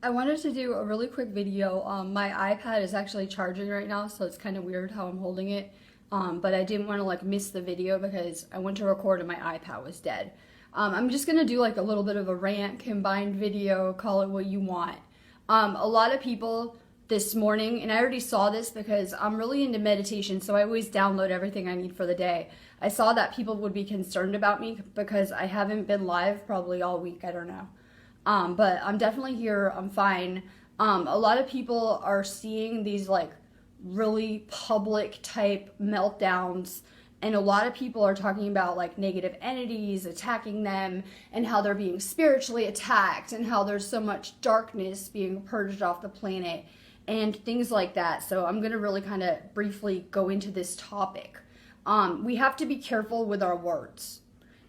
I wanted to do a really quick video. My iPad is actually charging right now, so it's kind of weird how I'm holding it. But I didn't want to miss the video because I went to record and my iPad was dead. I'm just gonna do a little bit of a rant, combined video, call it what you want. A lot of people this morning, and I already saw this because I'm really into meditation, so I always download everything I need for the day. I saw that people would be concerned about me because I haven't been live probably all week, I don't know. But I'm definitely here. I'm fine. A lot of people are seeing these really public type meltdowns, and a lot of people are talking about negative entities attacking them and how they're being spiritually attacked and how there's so much darkness being purged off the planet and things like that. So I'm going to really kind of briefly go into this topic. We have to be careful with our words.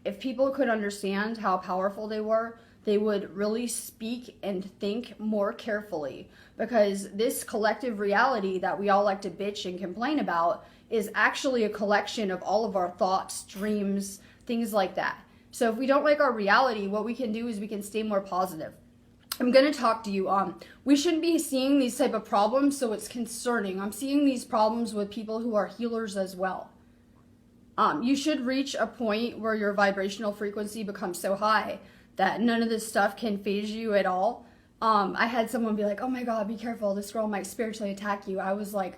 If people could understand how powerful they would really speak and think more carefully, because this collective reality that we all like to bitch and complain about is actually a collection of all of our thoughts, dreams, things like that. So if we don't like our reality, what we can do is we can stay more positive. I'm going to talk to you we shouldn't be seeing these type of problems, so it's concerning. I'm seeing these problems with people who are healers as well. You should reach a point where your vibrational frequency becomes so high that none of this stuff can phase you at all. I had someone be like, oh my God, be careful, this girl might spiritually attack you. I was like,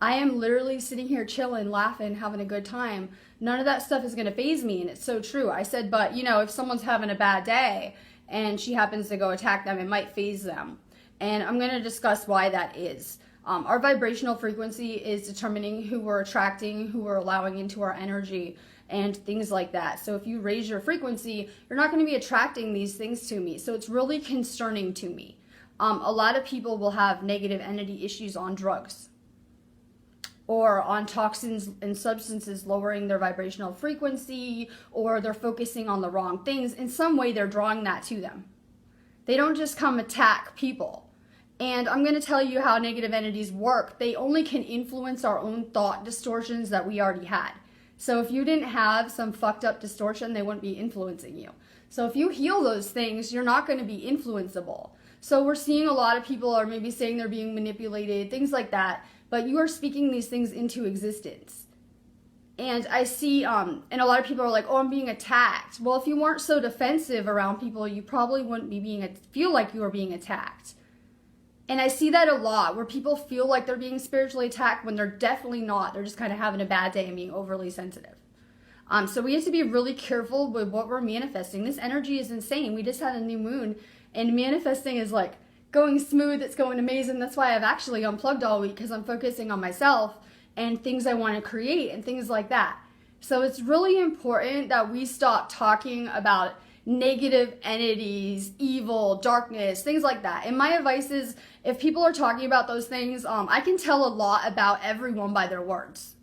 I am literally sitting here chilling, laughing, having a good time. None of that stuff is gonna phase me, and it's so true. I said, but if someone's having a bad day and she happens to go attack them, it might phase them. And I'm gonna discuss why that is. Our vibrational frequency is determining who we're attracting, who we're allowing into our energy, and things like that. So if you raise your frequency, you're not going to be attracting these things to me. So it's really concerning to me. A lot of people will have negative entity issues on drugs or on toxins and substances lowering their vibrational frequency, or they're focusing on the wrong things. In some way, they're drawing that to them. They don't just come attack people. And I'm going to tell you how negative entities work. They only can influence our own thought distortions that we already had. So if you didn't have some fucked up distortion, they wouldn't be influencing you. So if you heal those things, you're not going to be influenceable. So we're seeing a lot of people are maybe saying they're being manipulated, things like that, but you are speaking these things into existence. And I see, and a lot of people are like, oh, I'm being attacked. Well, if you weren't so defensive around people, you probably wouldn't be feel like you were being attacked. And I see that a lot, where people feel like they're being spiritually attacked when they're definitely not. They're just kind of having a bad day and being overly sensitive. So we have to be really careful with what we're manifesting. This energy is insane. We just had a new moon, and manifesting is going smooth. It's going amazing. That's why I've actually unplugged all week, because I'm focusing on myself and things I want to create and things like that. So it's really important that we stop talking about negative entities, evil, darkness, things like that. And my advice is, if people are talking about those things, I can tell a lot about everyone by their words.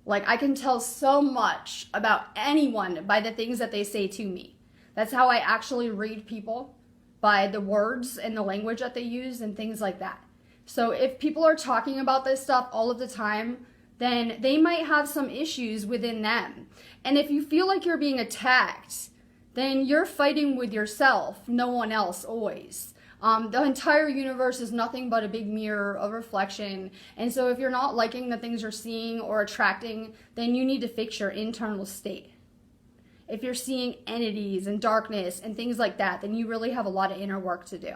I can tell so much about anyone by the things that they say to me. That's how I actually read people, by the words and the language that they use and things like that. So if people are talking about this stuff all of the time, then they might have some issues within them. And if you feel like you're being attacked, then you're fighting with yourself, no one else always. The entire universe is nothing but a big mirror of reflection. And so if you're not liking the things you're seeing or attracting, then you need to fix your internal state. If you're seeing entities and darkness and things like that, then you really have a lot of inner work to do.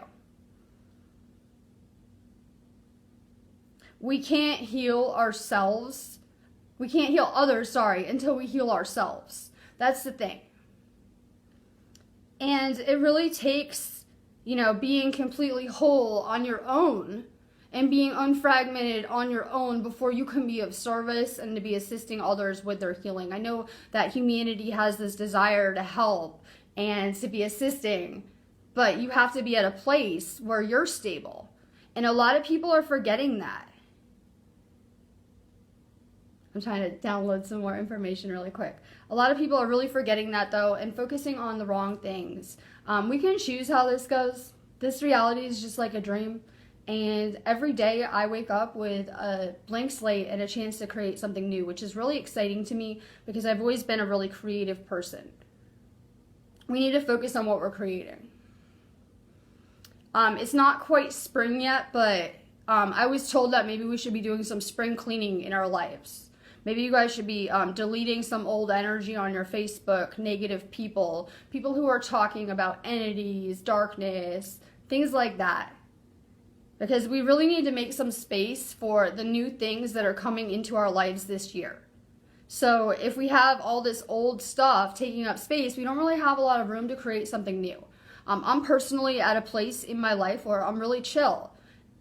We can't heal ourselves. We can't heal others, until we heal ourselves. That's the thing. And it really takes, being completely whole on your own and being unfragmented on your own before you can be of service and to be assisting others with their healing. I know that humanity has this desire to help and to be assisting, but you have to be at a place where you're stable. And a lot of people are forgetting that. I'm trying to download some more information really quick. A lot of people are really forgetting that, though, and focusing on the wrong things. We can choose how this goes. This reality is just like a dream. And every day I wake up with a blank slate and a chance to create something new, which is really exciting to me because I've always been a really creative person. We need to focus on what we're creating. It's not quite spring yet, but I was told that maybe we should be doing some spring cleaning in our lives. Maybe you guys should be deleting some old energy on your Facebook, negative people who are talking about entities, darkness, things like that. Because we really need to make some space for the new things that are coming into our lives this year. So if we have all this old stuff taking up space, we don't really have a lot of room to create something new. I'm personally at a place in my life where I'm really chill.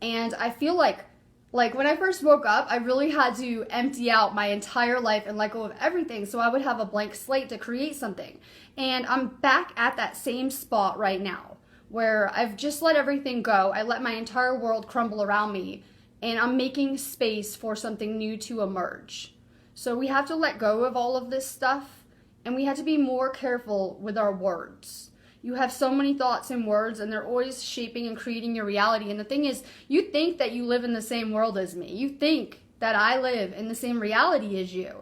And I feel like when I first woke up, I really had to empty out my entire life and let go of everything so I would have a blank slate to create something. And I'm back at that same spot right now, where I've just let everything go. I let my entire world crumble around me, and I'm making space for something new to emerge. So we have to let go of all of this stuff, and we have to be more careful with our words. You have so many thoughts and words, and they're always shaping and creating your reality. And the thing is, you think that you live in the same world as me. You think that I live in the same reality as you,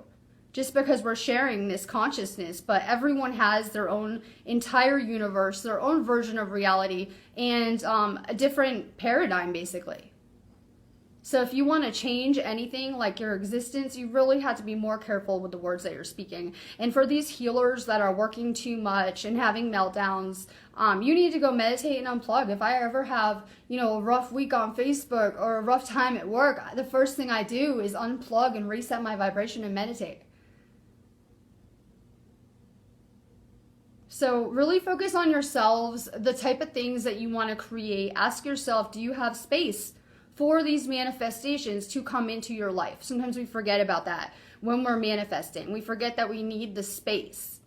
just because we're sharing this consciousness. But everyone has their own entire universe, their own version of reality, and a different paradigm, basically. So if you want to change anything like your existence, you really have to be more careful with the words that you're speaking. And for these healers that are working too much and having meltdowns, you need to go meditate and unplug. If I ever have, a rough week on Facebook or a rough time at work, the first thing I do is unplug and reset my vibration and meditate. So really focus on yourselves, the type of things that you want to create. Ask yourself, do you have space for these manifestations to come into your life? Sometimes we forget about that when we're manifesting. We forget that we need the space.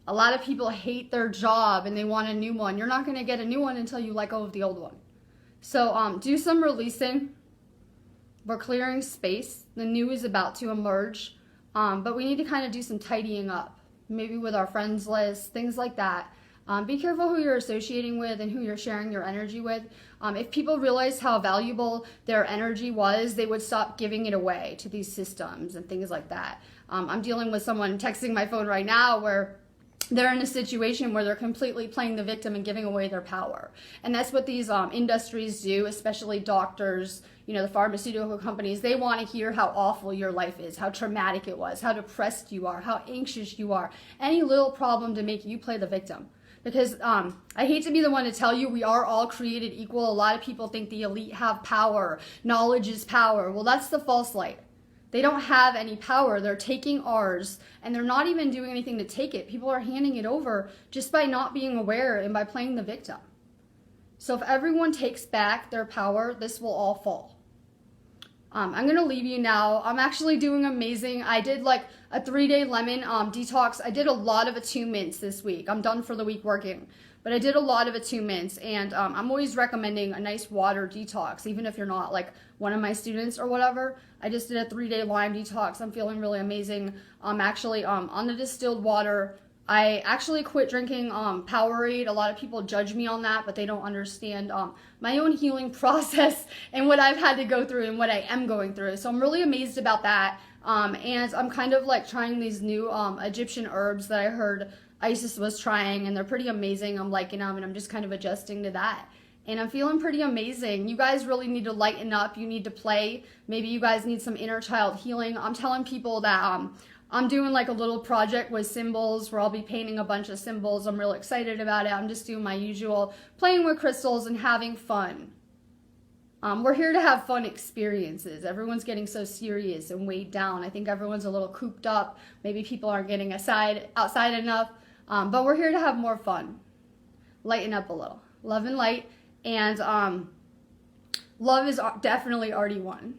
A lot of people hate their job and they want a new one. You're not going to get a new one until you let go of the old one. So do some releasing. We're clearing space. The new is about to emerge. But we need to kind of do some tidying up. Maybe with our friends list, things like that. Be careful who you're associating with and who you're sharing your energy with. If people realized how valuable their energy was, they would stop giving it away to these systems and things like that. I'm dealing with someone texting my phone right now where they're in a situation where they're completely playing the victim and giving away their power. And that's what these industries do, especially doctors, the pharmaceutical companies. They want to hear how awful your life is, how traumatic it was, how depressed you are, how anxious you are. Any little problem to make you play the victim. Because I hate to be the one to tell you we are all created equal. A lot of people think the elite have power. Knowledge is power. Well, that's the false light. They don't have any power. They're taking ours, and they're not even doing anything to take it. People are handing it over just by not being aware and by playing the victim. So if everyone takes back their power, this will all fall. I'm going to leave you now. I'm actually doing amazing. I did like a 3-day lemon detox. I did a lot of attunements this week. I'm done for the week working. But I did a lot of attunements, and I'm always recommending a nice water detox, even if you're not like one of my students or whatever. I just did a 3-day lime detox. I'm feeling really amazing. Actually, on the distilled water, I actually quit drinking Powerade. A lot of people judge me on that, but they don't understand my own healing process and what I've had to go through and what I am going through. So I'm really amazed about that. And I'm kind of like trying these new Egyptian herbs that I heard Isis was trying, and they're pretty amazing. I'm liking them, and I'm just kind of adjusting to that. And I'm feeling pretty amazing. You guys really need to lighten up. You need to play. Maybe you guys need some inner child healing. I'm telling people that I'm doing like a little project with symbols where I'll be painting a bunch of symbols. I'm real excited about it. I'm just doing my usual playing with crystals and having fun. We're here to have fun experiences. Everyone's getting so serious and weighed down. I think everyone's a little cooped up. Maybe people aren't getting outside enough. But we're here to have more fun. Lighten up a little. Love and light. And love is definitely already won.